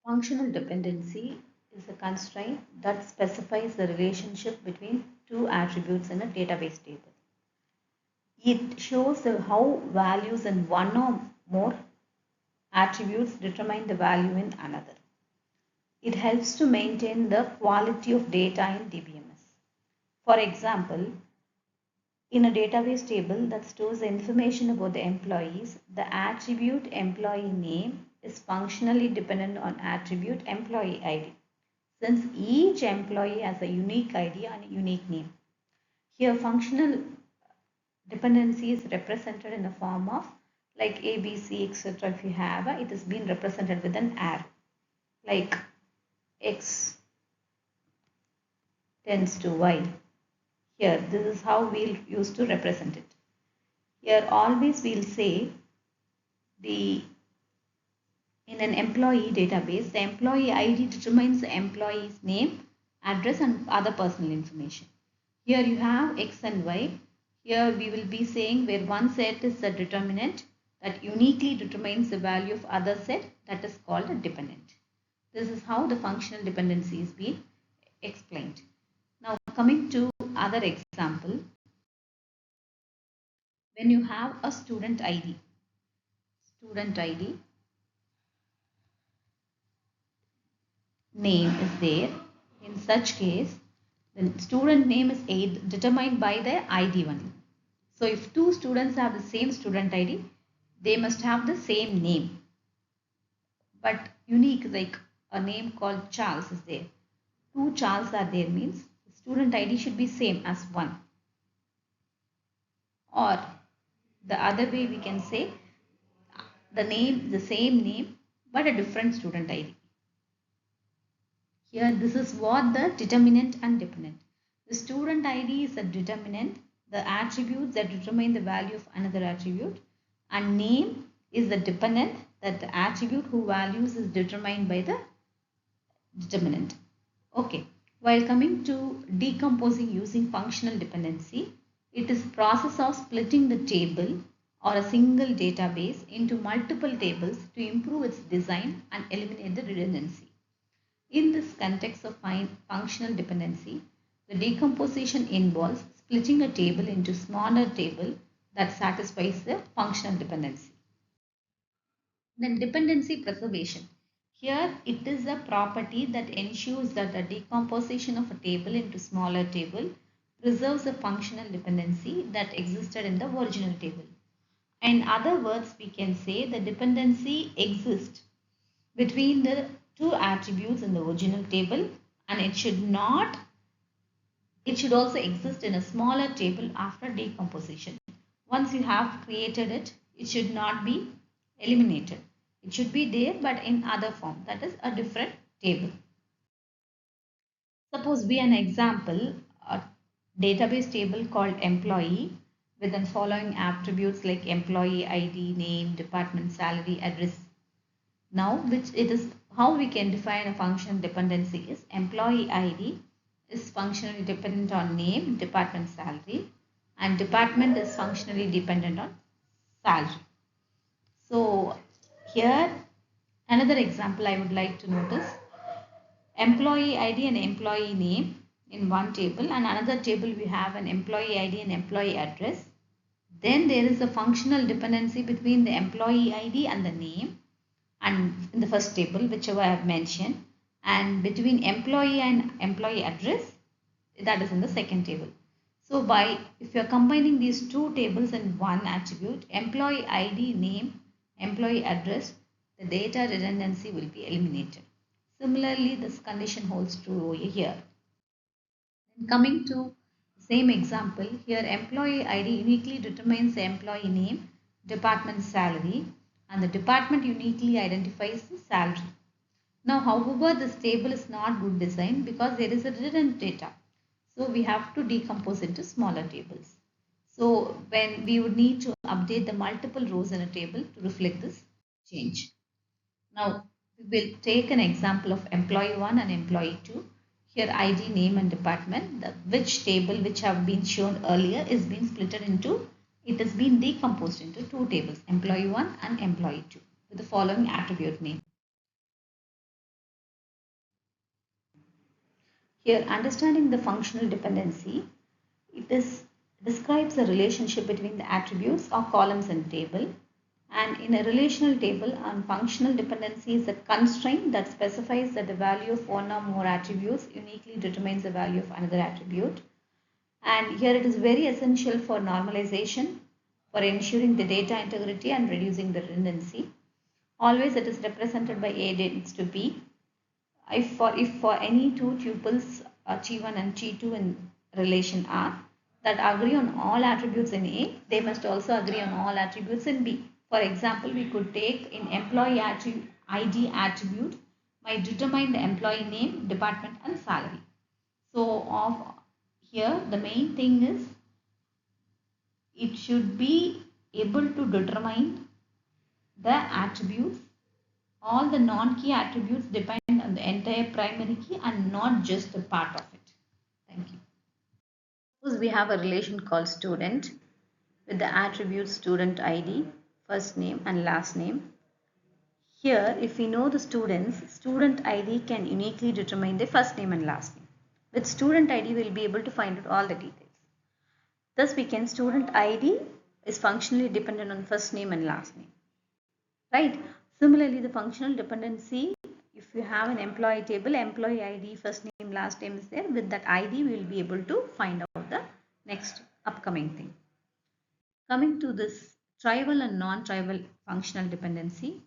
Functional dependency is a constraint that specifies the relationship between two attributes in a database table. It shows how values in one or more attributes determine the value in another. It helps to maintain the quality of data in DBMS. For example, in a database table that stores the information about the employees, the attribute employee name is functionally dependent on attribute employee ID, since each employee has a unique ID and a unique name. Here, functional dependency is represented in the form of like A, B, C, etc. If you have, it is being represented with an arrow, like X tends to Y. Here, this is how we'll use to represent it. Here, always we'll say the in an employee database, the employee ID determines the employee's name, address, and other personal information. Here you have X and Y. Here we will be saying where one set is the determinant that uniquely determines the value of other set, that is called a dependent. This is how the functional dependency is being explained. Now coming to other example, when you have a student ID name is there, in such case the student name is determined by their ID only. So if two students have the same student ID, they must have the same name, but unique, like a name called Charles is there. Two Charles are there means the student ID should be same as one. Or the other way we can say the same name but a different student ID. Here this is what the determinant and dependent. The student ID is a determinant, the attributes that determine the value of another attribute, and name is the dependent, that the attribute whose values is determined by the determinant. Okay, while coming to decomposing using functional dependency, it is process of splitting the table or a single database into multiple tables to improve its design and eliminate the redundancy. In this context of functional dependency, the decomposition involves splitting a table into smaller table that satisfies the functional dependency. Then dependency preservation. Here it is a property that ensures that the decomposition of a table into smaller table preserves the functional dependency that existed in the original table. In other words, we can say the dependency exists between the two attributes in the original table, and it should also exist in a smaller table after decomposition. Once you have created it, it should not be eliminated. It should be there but in other form, that is a different table. Suppose be an example, a database table called employee with the following attributes like employee ID, name, department, salary, address. Now, which it is how we can define a function dependency is employee ID is functionally dependent on name, department, salary, and department is functionally dependent on salary. So here another example I would like to notice, employee ID and employee name in one table, and another table we have an employee ID and employee address. Then there is a functional dependency between the employee ID and the name, and in the first table whichever I have mentioned, and between employee and employee address, that is in the second table. So if you are combining these two tables in one attribute, employee ID, name, employee address, the data redundancy will be eliminated. Similarly, this condition holds true here. And coming to same example, here employee ID uniquely determines the employee name, department salary, and the department uniquely identifies the salary. Now, however, this table is not good design because there is a redundant data. So we have to decompose into smaller tables. So when we would need to update the multiple rows in a table to reflect this change. Now we will take an example of employee 1 and employee 2. Here ID, name and department, which table which have been shown earlier is being split into, it has been decomposed into two tables, employee 1 and employee 2 with the following attribute name. Here, understanding the functional dependency, describes the relationship between the attributes or columns in a table. And in a relational table, a functional dependency is a constraint that specifies that the value of one or more attributes uniquely determines the value of another attribute. And here it is very essential for normalization, for ensuring the data integrity and reducing the redundancy. Always it is represented by A tends to B. If for any two tuples T1 and T2 in relation R that agree on all attributes in A, they must also agree on all attributes in B. For example, we could take in employee ID attribute might determine the employee name, department and salary. So here the main thing is it should be able to determine the attributes. All the non-key attributes depend on the entire primary key and not just a part of it. Thank you. Suppose we have a relation called student with the attributes student ID, first name and last name. Here, if we know the students, student ID can uniquely determine the first name and last name. With student ID, we will be able to find out all the details. Thus, we can student ID is functionally dependent on first name and last name. Right? Similarly, the functional dependency, if you have an employee table, employee ID, first name, last name is there. With that ID, we will be able to find out the next upcoming thing. Coming to this trivial and non-trivial functional dependency.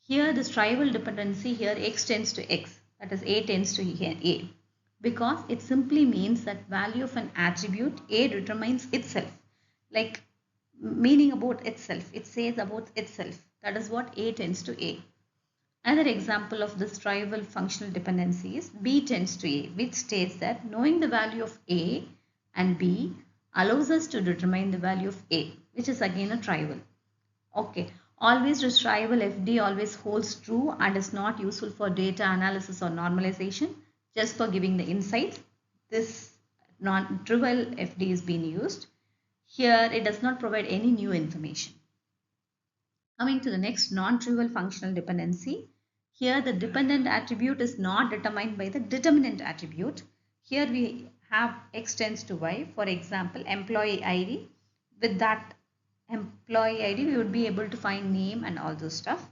Here, this trivial dependency here x tends to x, that is A tends to A, because it simply means that value of an attribute A determines itself, like meaning about itself. It says about itself. That is what A tends to A. Another example of this trivial functional dependency is B tends to A, which states that knowing the value of A and B allows us to determine the value of A, which is again a trivial. Okay, always this trivial FD always holds true and is not useful for data analysis or normalization, just for giving the insights. This non-trivial FD is being used. Here, it does not provide any new information. Coming to the next non-trivial functional dependency. Here the dependent attribute is not determined by the determinant attribute. Here we have x tends to y. For example, employee ID. With that employee ID, we would be able to find name and all those stuff.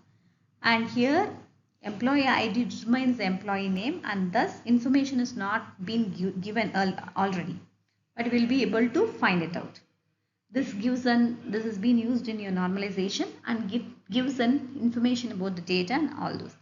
And here employee ID determines the employee name and thus information is not been given already. But we will be able to find it out. This has been used in your normalization and gives an information about the data and all those things.